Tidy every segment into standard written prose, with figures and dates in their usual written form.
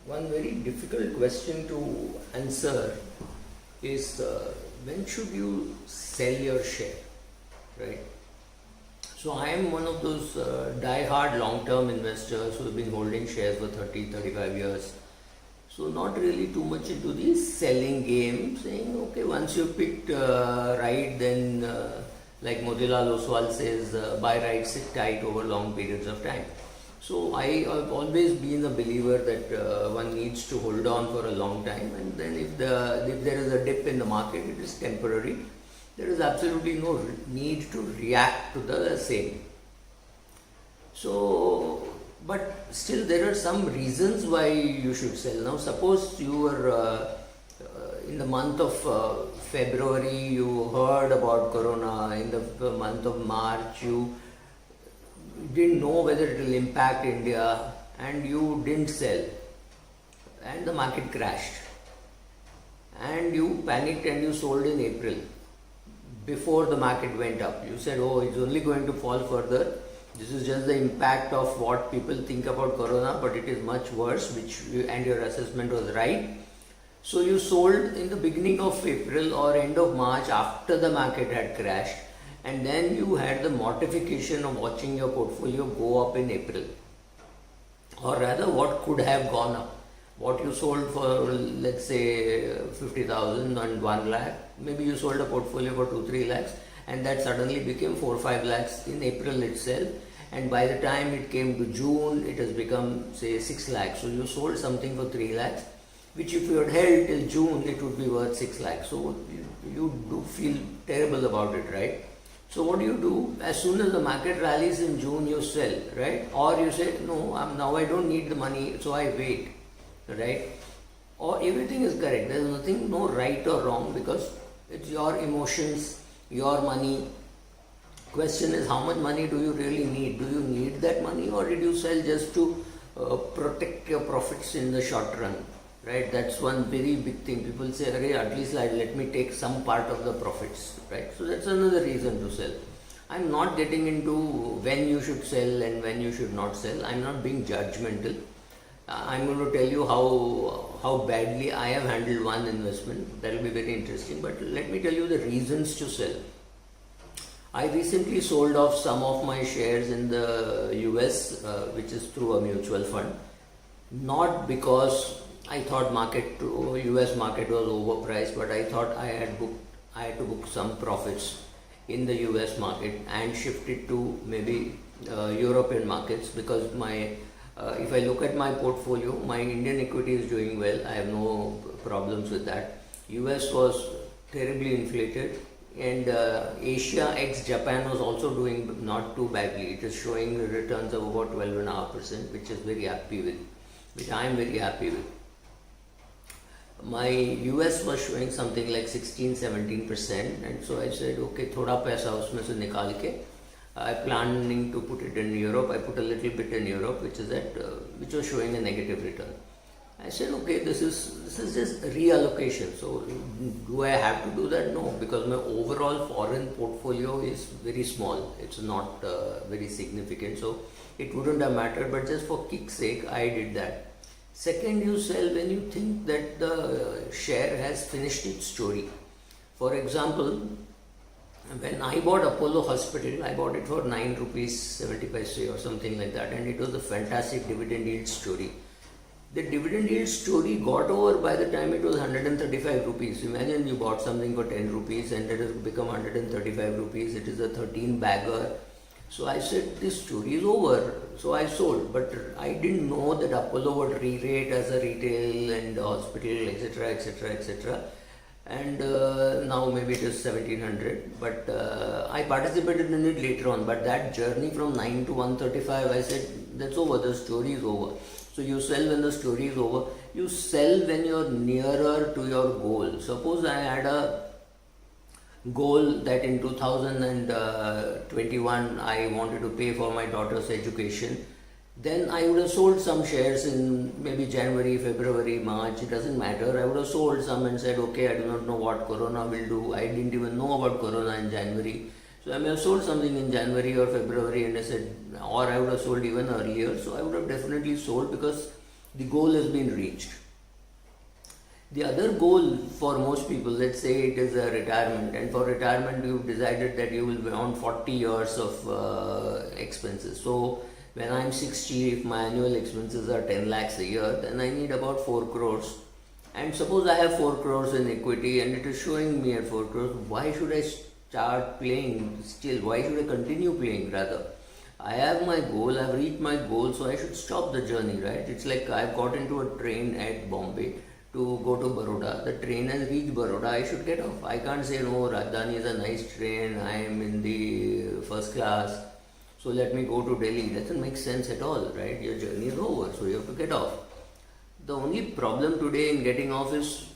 One very difficult question to answer is when should you sell your share, right? So I am one of those die-hard long-term investors who have been holding shares for 30, 35 years. So not really too much into the selling game, saying okay, once you picked right, then like Motilal Oswal says, buy right, sit tight over long periods of time. So I have always been a believer that one needs to hold on for a long time, and then if there is a dip in the market, it is temporary. There is absolutely no need to react to the same. So, but still there are some reasons why you should sell. Now, suppose you were in the month of February, you heard about Corona. In the month of March, you didn't know whether it will impact India, and you didn't sell, and the market crashed, and you panicked and you sold in April before the market went up. You said, oh, it's only going to fall further. This is just the impact of what people think about Corona, but it is much worse, and your assessment was right. So you sold in the beginning of April or end of March after the market had crashed, and then you had the mortification of watching your portfolio go up in April, or rather what could have gone up. What you sold for, let's say 50,000 and 1 lakh, maybe you sold a portfolio for 2-3 lakhs, and that suddenly became 4-5 lakhs in April itself, and by the time it came to June it has become say 6 lakhs. So you sold something for 3 lakhs, which if you had held till June it would be worth 6 lakhs. So you do feel terrible about it, right? So what do? As soon as the market rallies in June, you sell, right? Or you say, no, now I don't need the money, so I wait, right? Or everything is correct. There is nothing, no right or wrong, because it's your emotions, your money. Question is, how much money do you really need? Do you need that money, or did you sell just to protect your profits in the short run? Right, that's one very big thing. People say, okay, at least let me take some part of the profits, right? So that's another reason to sell. I'm not getting into when you should sell and when you should not sell. I'm not being judgmental. I'm going to tell you how badly I have handled one investment. That will be very interesting. But let me tell you the reasons to sell. I recently sold off some of my shares in the US, which is through a mutual fund. Not because I thought US market was overpriced, but I thought I had to book some profits in the US market and shift it to maybe European markets, because if I look at my portfolio, my Indian equity is doing well. I have no problems with that. US was terribly inflated, and Asia ex Japan was also doing not too badly. It is showing returns of about 12.5%, which I am very happy with. My US was showing something like 16-17%, and so I said, okay, thoda paisa usme se nikal ke I'm planning to put it in Europe. I put a little bit in Europe, which was showing a negative return. I said, okay, this is just reallocation. So do I have to do that? No, because my overall foreign portfolio is very small. It's not very significant, so it wouldn't have mattered. But just for kick's sake, I did that. Second, you sell when you think that the share has finished its story. For example, when I bought Apollo Hospital, I bought it for 9 rupees 75 or something like that, and it was a fantastic dividend yield story. The dividend yield story got over by the time it was 135 rupees. Imagine you bought something for 10 rupees and it has become 135 rupees. It is a 13 bagger. So I said, this story is over. So I sold, but I didn't know that Apollo would re-rate as a retail and hospital, etc., etc., etc. And now maybe it is 1700. But I participated in it later on. But that journey from 9 to 135, I said, that's over. The story is over. So you sell when the story is over. You sell when you're nearer to your goal. Suppose I had a goal that in 2021 I wanted to pay for my daughter's education, then I would have sold some shares in maybe January, February, March, it doesn't matter. I would have sold some and said, okay, I do not know what Corona will do. I didn't even know about Corona in January. So I may have sold something in January or February, and I said, or I would have sold even earlier. So I would have definitely sold, because the goal has been reached. The other goal for most people, let's say it is a retirement, and for retirement you've decided that you will be on 40 years of expenses. So when I'm 60, if my annual expenses are 10 lakhs a year, then I need about 4 crores. And suppose I have 4 crores in equity and it is showing me at 4 crores, why should I start playing still? Why should I continue playing rather? I have my goal, I've reached my goal, so I should stop the journey, right? It's like I've got into a train at Bombay to go to Baroda. The train has reached Baroda, I should get off. I can't say, no, Rajdhani is a nice train, I am in the first class, so let me go to Delhi. It doesn't make sense at all, right? Your journey is over, so you have to get off. The only problem today in getting off is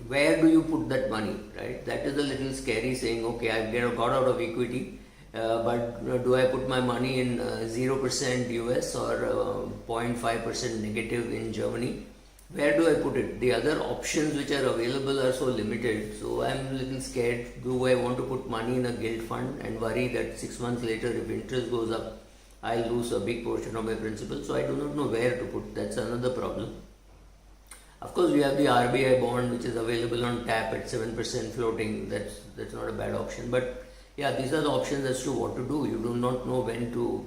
where do you put that money, right? That is a little scary, saying, okay, I've got out of equity, but do I put my money in 0% US or 0.5% negative in Germany? Where do I put it? The other options which are available are so limited, so I'm a little scared. Do I want to put money in a gilt fund and worry that 6 months later, if interest goes up, I'll lose a big portion of my principal? So I do not know where to put. That's another problem. Of course, we have the RBI bond which is available on tap at 7% floating. That's not a bad option. But yeah, these are the options as to what to do. You do not know when to.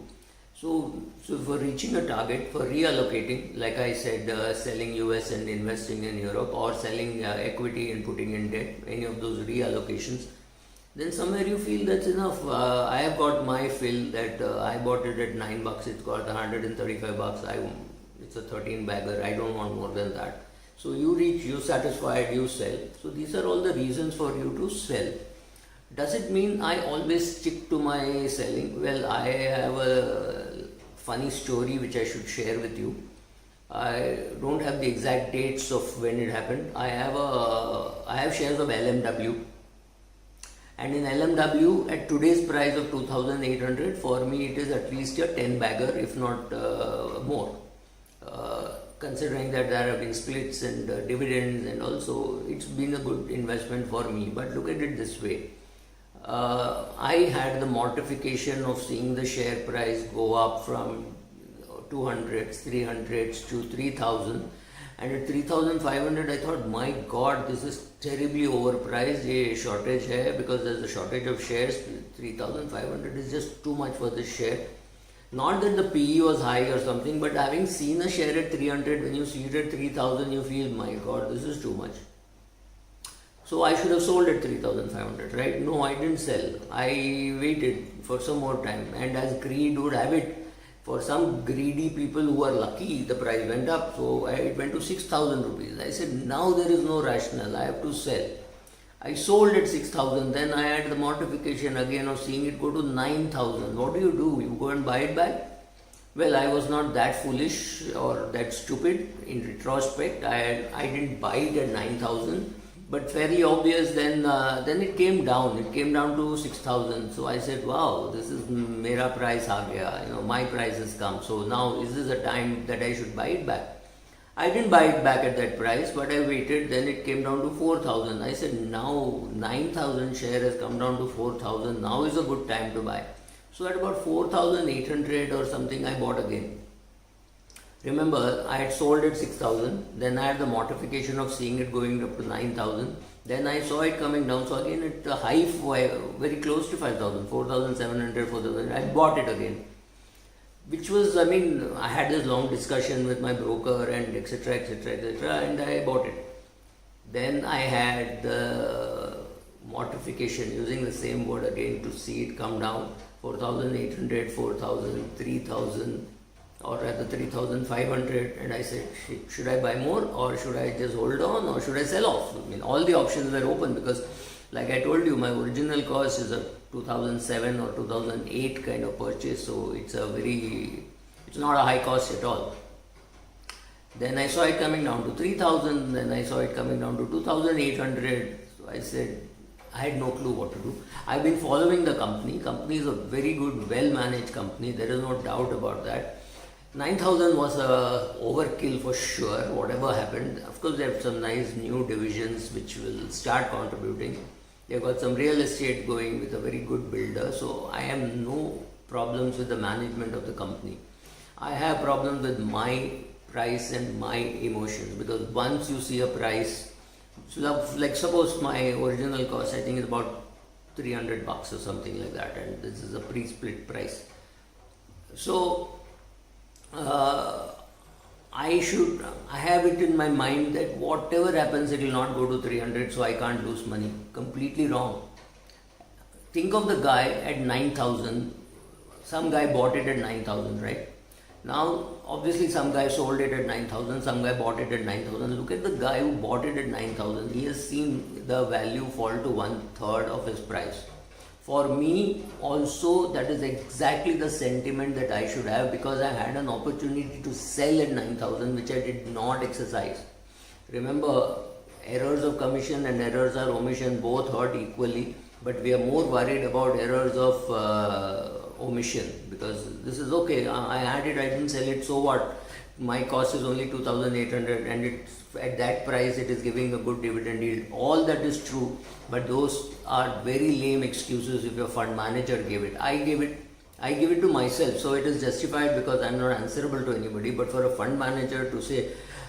So for reaching a target, for reallocating, like I said, selling US and investing in Europe, or selling equity and putting in debt, any of those reallocations, then somewhere you feel that's enough. I have got my fill that I bought it at $9. It's got 135 bucks. It's a 13 bagger. I don't want more than that. So you reach, you satisfied, you sell. So these are all the reasons for you to sell. Does it mean I always stick to my selling? Well, I have a funny story which I should share with you. I don't have the exact dates of when it happened. I have shares of LMW, and in LMW at today's price of 2,800, for me it is at least a 10 bagger, if not more. Considering that there have been splits and dividends, and also it's been a good investment for me. But look at it this way. I had the mortification of seeing the share price go up from 200s, 300s to 3,000, and at 3,500 I thought, my God, this is terribly overpriced. A shortage hai, because there's a shortage of shares. 3,500 is just too much for this share. Not that the PE was high or something, but having seen a share at 300, when you see it at 3,000, you feel, my God, this is too much. So I should have sold at 3,500, right? No, I didn't sell. I waited for some more time. And as greed would have it, for some greedy people who are lucky, the price went up. So it went to 6,000 rupees. I said, now there is no rationale. I have to sell. I sold at 6,000. Then I had the mortification again of seeing it go to 9,000. What do? You go and buy it back? Well, I was not that foolish or that stupid. In retrospect, I didn't buy it at 9,000. But fairly obvious, then it came down. It came down to 6,000. So I said, wow, this is mera price aa gaya. My price has come. So now is this a time that I should buy it back? I didn't buy it back at that price, but I waited. Then it came down to 4,000. I said, now 9,000 share has come down to 4,000. Now is a good time to buy. So at about 4,800 or something, I bought again. Remember, I had sold at 6,000. Then I had the mortification of seeing it going up to 9,000. Then I saw it coming down. So again, at a high, very close to 5,000, 4,700, 4,000. I bought it again. Which was, I had this long discussion with my broker and etc., and I bought it. Then I had the mortification, using the same word again, to see it come down 4,800, 4,000, 3,000, or rather 3,500, and I said, should I buy more, or should I just hold on, or should I sell off? All the options were open, because like I told you, my original cost is a 2007 or 2008 kind of purchase, so it's not a high cost at all. Then I saw it coming down to 3,000, then I saw it coming down to 2,800. So I said, I had no clue what to do. I've been following the company. Company is a very good, well-managed company. There is no doubt about that. 9,000 was a overkill for sure, whatever happened. Of course, they have some nice new divisions which will start contributing. They've got some real estate going with a very good builder. So I have no problems with the management of the company. I have problems with my price and my emotions, because once you see a price, so like suppose my original cost I think is about $300 or something like that, and this is a pre-split price. So I have it in my mind that whatever happens, it will not go to 300, so I can't lose money. Completely wrong. Think of the guy at 9,000. Some guy bought it at 9,000, right? Now, obviously, some guy sold it at 9,000, some guy bought it at 9,000. Look at the guy who bought it at 9,000. He has seen the value fall to 1/3 of his price. For me, also, that is exactly the sentiment that I should have, because I had an opportunity to sell at 9,000, which I did not exercise. Remember, errors of commission and errors of omission both hurt equally, but we are more worried about errors of omission, because this is okay, I had it, I didn't sell it, so what? My cost is only 2,800 and it's at that price it is giving a good dividend yield. All that is true, but those are very lame excuses if your fund manager gave it. I give it to myself, so it is justified because I'm not answerable to anybody. But for a fund manager to say,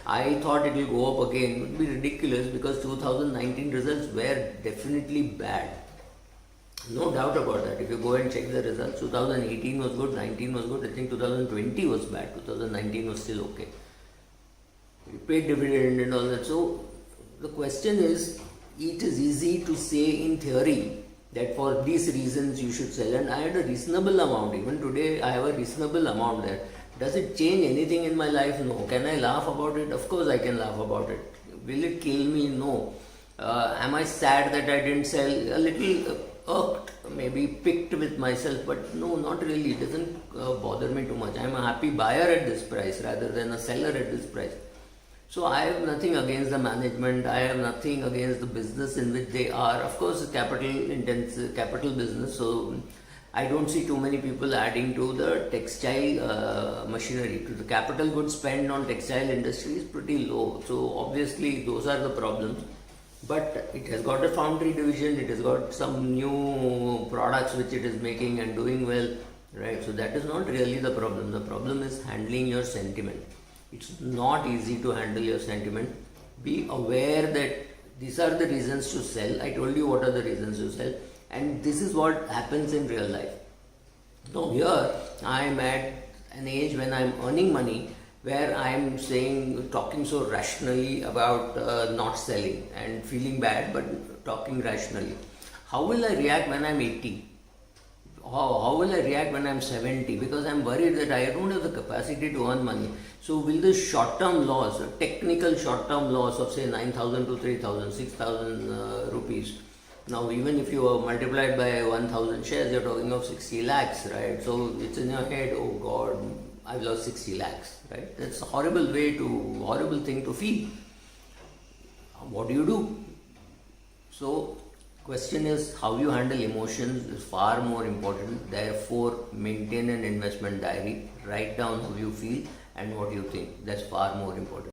I thought it will go up again, would be ridiculous, because 2019 results were definitely bad. No doubt about that. If you go and check the results, 2018 was good, 19 was good, I think 2020 was bad, 2019 was still okay. We paid dividend and all that. So the question is, it is easy to say in theory that for these reasons you should sell, and I had a reasonable amount. Even today I have a reasonable amount there. Does it change anything in my life? No. Can I laugh about it? Of course I can laugh about it. Will it kill me? No. Am I sad that I didn't sell? A little irked, maybe picked with myself, but no, not really. It doesn't bother me too much. I am a happy buyer at this price rather than a seller at this price. So I have nothing against the management. I have nothing against the business in which they are. Of course, it's capital business. So I don't see too many people adding to the textile machinery. To the capital goods spent on textile industry is pretty low. So obviously those are the problems. But it has got a foundry division, it has got some new products which it is making and doing well, right? So that is not really the problem. The problem is handling your sentiment. It's not easy to handle your sentiment. Be aware that these are the reasons to sell. I told you what are the reasons to sell, and this is what happens in real life. Now here I am at an age when I am earning money, where I am talking so rationally about not selling and feeling bad, but talking rationally. How will I react when I am 80? How will I react when I am 70? Because I am worried that I don't have the capacity to earn money. So will this short-term loss, a technical short-term loss of say 9,000 to 3,000, 6,000 rupees. Now even if you are multiplied by 1,000 shares, you are talking of 60 lakhs, right? So it's in your head, oh God, I've lost 60 lakhs, right? That's a horrible thing to feel. What do? So, question is, how you handle emotions is far more important. Therefore, maintain an investment diary. Write down how you feel and what you think. That's far more important.